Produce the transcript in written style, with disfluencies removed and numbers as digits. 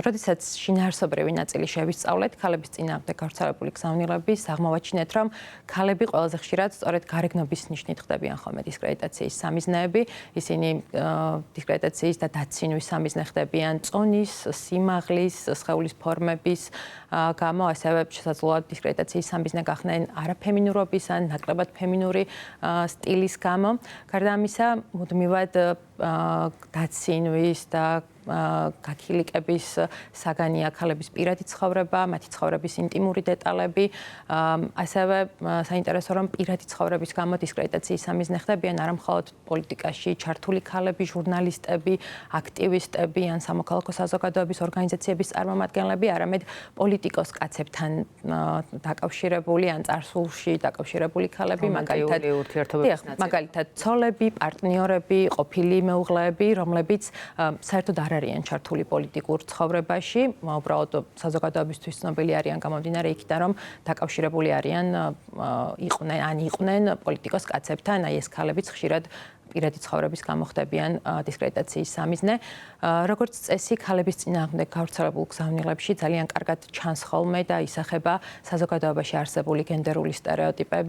როდესაც შინაარსობრივი ნაწილი შევისწავლეთ, ქალების წინააღმდეგ გავრცელებული გზავნილების, აღმოვაჩინეთ, რომ ქალები ყველაზე ხშირად სწორედ გარეგნობის ნიშნით ხდებიან ხოლმე დისკრედიტაციის სამიზნეები. ისინი დისკრედიტაციის და დაცინვის სამიზნე ხდებიან წონის, სიმაღლის, სხეულის ფორმების გამო, ასევე შესაძლოა დისკრედიტაციის სამიზნე გახდნენ არაფემინურობის ან ნაკლებად ფემინური სტილის გამო. გარდა ამისა, მუდმივად დაცინვის და გაქილიკების საგანია ქალების პირადი ცხოვრება, მათი ცხოვრების ინტიმური დეტალები. ასევე საინტერესო რომ პირადი ცხოვრების გამო დისკრედიტაციის სამიზნე ხდებიან არა მხოლოდ პოლიტიკაში ჩართული ქალები, ჟურნალისტები, აქტივისტები ან სამოქალაქო საზოგადოების ორგანიზაციების წარმომადგენლები, არამედ პოლიტიკოს კაცებთან დაკავშირებული ან წარსულში დაკავშირებული ქალები, მაგალითად ცოლები, პარტნიორები, ყოფილი მეუღლეები, რომლებიც საერთოდ არ არიან ჩართული პოლიტიკურ ცხოვრებაში, უბრალოდ საზოგადოებისთვის ცნობილი არიან გამომდინარე იქიდან, რომ დაკავშირებული არიან იყვნენ პოლიტიკოს კაცებთან, აი ეს ქალებიც ხშირად პირადი ცხოვრების გამო ხდებიან დისკრედიტაციის სამიზნე. როგორც წესი, ქალების წინააღმდეგ გავრცელებულ გზავნილებში ძალიან კარგად ჩანს ხოლმე და ისახება საზოგადოებაში არსებული გენდერული სტერეოტიპები.